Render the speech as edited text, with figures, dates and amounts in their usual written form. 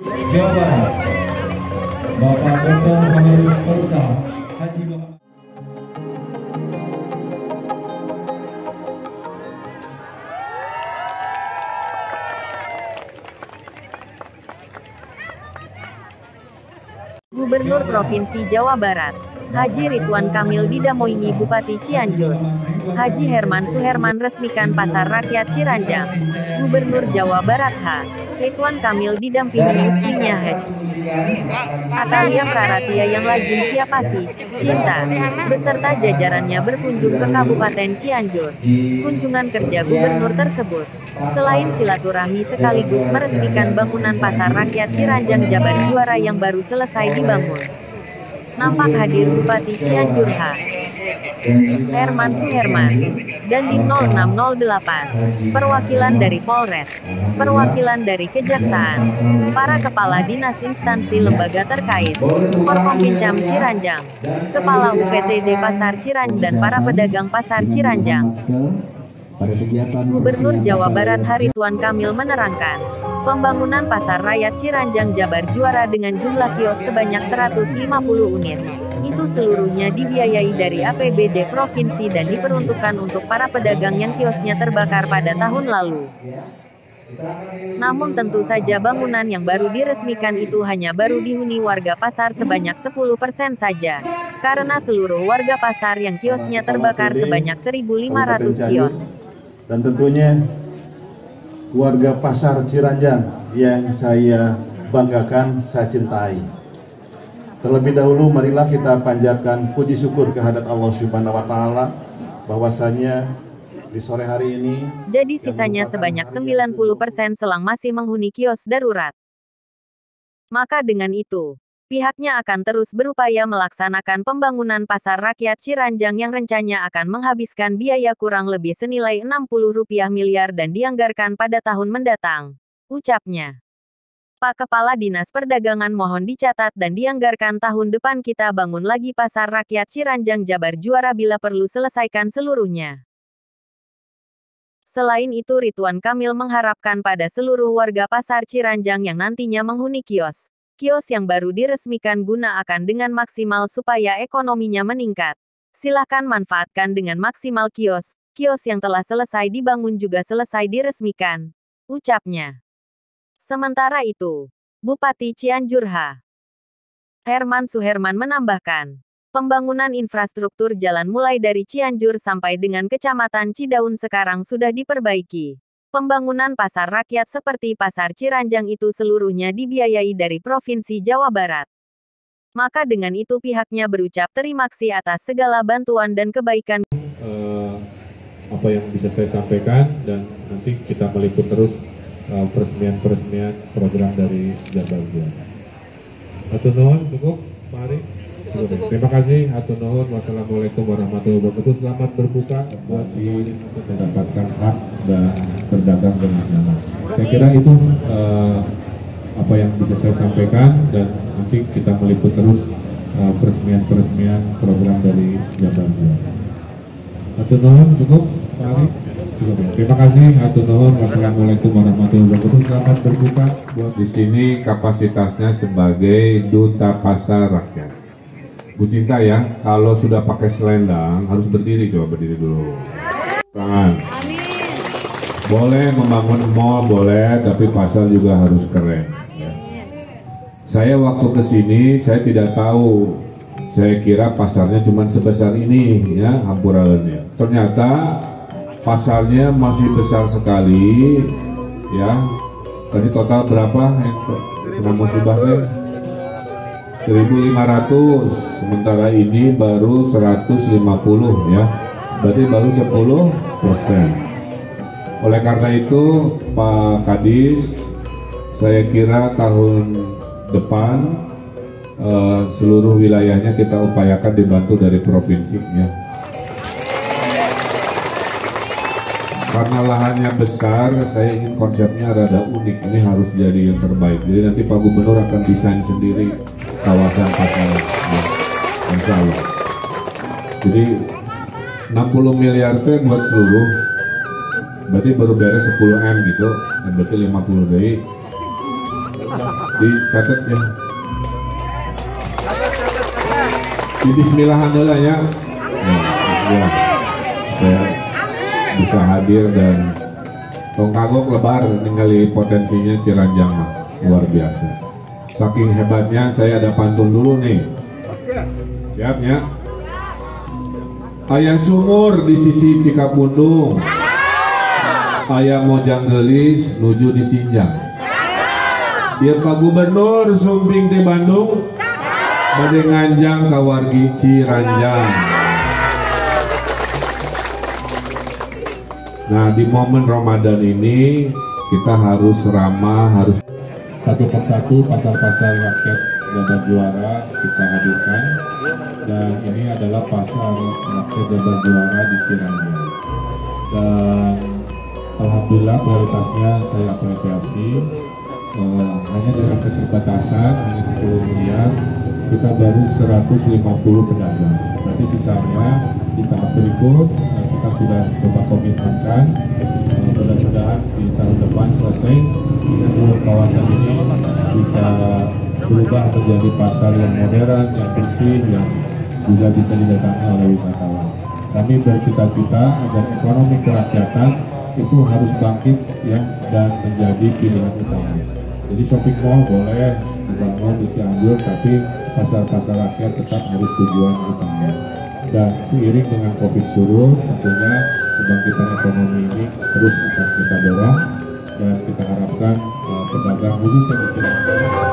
Jawa Barat, Bapak Dr. Muhammad Kosa, Haji Muhammad. Gubernur Provinsi Jawa Barat, Haji Ridwan Kamil didampingi Bupati Cianjur, Haji Herman Suherman resmikan Pasar Rakyat Ciranjang. Gubernur Jawa Barat H. Ridwan Kamil didampingi istrinya Haji Atalia Praratia yang lajim Siapasi, Cinta, beserta jajarannya berkunjung ke Kabupaten Cianjur. Kunjungan kerja gubernur tersebut, selain silaturahmi sekaligus meresmikan bangunan Pasar Rakyat Ciranjang Jabar Juara yang baru selesai dibangun. Nampak hadir Bupati Cianjur H. Herman Suherman, Dandim 0608, perwakilan dari Polres, perwakilan dari Kejaksaan, para kepala dinas instansi lembaga terkait, Forkompinjam Ciranjang, Kepala UPTD Pasar Ciranjang dan para pedagang Pasar Ciranjang. Gubernur Jawa Barat Ridwan Kamil menerangkan, pembangunan Pasar Rakyat Ciranjang Jabar Juara dengan jumlah kios sebanyak 150 unit. Itu seluruhnya dibiayai dari APBD Provinsi dan diperuntukkan untuk para pedagang yang kiosnya terbakar pada tahun lalu. Namun tentu saja bangunan yang baru diresmikan itu hanya baru dihuni warga pasar sebanyak 10% saja. Karena seluruh warga pasar yang kiosnya terbakar sebanyak 1.500 kios. Dan tentunya warga pasar Ciranjang yang saya banggakan, saya cintai. Terlebih dahulu marilah kita panjatkan puji syukur kehadirat Allah Subhanahu wa taala bahwasanya di sore hari ini jadi sisanya sebanyak 90% selang masih menghuni kios darurat. Maka dengan itu, pihaknya akan terus berupaya melaksanakan pembangunan Pasar Rakyat Ciranjang yang rencananya akan menghabiskan biaya kurang lebih senilai Rp60 miliar dan dianggarkan pada tahun mendatang, ucapnya. Pak Kepala Dinas Perdagangan mohon dicatat dan dianggarkan tahun depan kita bangun lagi Pasar Rakyat Ciranjang Jabar Juara bila perlu selesaikan seluruhnya. Selain itu Ridwan Kamil mengharapkan pada seluruh warga Pasar Ciranjang yang nantinya menghuni kios yang baru diresmikan guna akan dengan maksimal supaya ekonominya meningkat. Silahkan manfaatkan dengan maksimal kios yang telah selesai dibangun juga selesai diresmikan, ucapnya. Sementara itu, Bupati Cianjur H. Herman Suherman menambahkan, pembangunan infrastruktur jalan mulai dari Cianjur sampai dengan Kecamatan Cidaun sekarang sudah diperbaiki. Pembangunan pasar rakyat seperti Pasar Ciranjang itu seluruhnya dibiayai dari Provinsi Jawa Barat. Maka dengan itu pihaknya berucap terima kasih atas segala bantuan dan kebaikan. Apa yang bisa saya sampaikan dan nanti kita meliput terus peresmian program dari Jabar Juara. Hatur nuhun, cukup, Pak Ari. Terima kasih, hatur nuhun. Wassalamualaikum warahmatullahi wabarakatuh. Selamat berbuka buat mendapatkan hak dan berdagang dengan nyaman. Saya kira itu apa yang bisa saya sampaikan dan nanti kita meliput terus peresmian program dari Jabar Juara. Hatur nuhun, cukup, Pak Ari. Terima kasih, hatur nuhun. Wassalamualaikum warahmatullahi wabarakatuh. Selamat berbuka. Buat di sini kapasitasnya sebagai duta pasar rakyat. Bu Cinta ya, kalau sudah pakai selendang harus berdiri, coba berdiri dulu. Tangan. Boleh membangun mall boleh, tapi pasar juga harus keren. Ya. Saya waktu kesini saya tidak tahu, saya kira pasarnya cuma sebesar ini ya, hampuraannya. Ternyata pasarnya masih besar sekali ya. Tadi total berapa yang kena musibahnya? 1.500, sementara ini baru 150 ya, berarti baru 10%. Oleh karena itu Pak Kadis, saya kira tahun depan seluruh wilayahnya kita upayakan dibantu dari provinsi ya. Karena lahannya besar, saya ingin konsepnya rada unik, ini harus jadi yang terbaik. Jadi nanti Pak Gubernur akan desain sendiri kawasan pasar, ya, insya Allah. Jadi 60 miliar itu buat seluruh, berarti baru beres 10 M gitu, berarti 50 dari Dicatat ya. Di bismillahan dulu ya. Ya. Saya bisa hadir dan tong kagok lebar ningali potensinya Ciranjang mah luar biasa. Saking hebatnya saya ada pantun dulu nih. Siapnya. Aya sumur di sisi Cikapundung. Aya mojang gelis nuju di Sinjang. Dia Pak Gubernur sumping di Bandung. Bade nganjang kawargi Ciranjang. Nah, di momen Ramadan ini kita harus ramah, harus satu persatu pasar-pasar rakyat Jabar Juara kita hadirkan, dan ini adalah pasar rakyat Jabar Juara di Ciranjang. Dan alhamdulillah kualitasnya saya apresiasi. Hanya dengan keterbatasan hanya 10 miliar kita baru 150 pedagang. Berarti sisanya di tahap berikut kita sudah coba komitmenkan, mudah-mudahan di tahun depan selesai sehingga seluruh kawasan ini bisa berubah menjadi pasar yang modern, yang bersih, yang juga bisa didatangi oleh wisatawan. Kami bercita-cita agar ekonomi kerakyatan itu harus bangkit ya, dan menjadi pilihan utama. Jadi shopping mall boleh dibangun di Cianjur, tapi pasar-pasar rakyat tetap harus tujuan utama. Dan seiring dengan COVID surut, tentunya kebangkitan ekonomi ini terus akan kita dorong, dan kita harapkan pedagang khususnya di Cianjur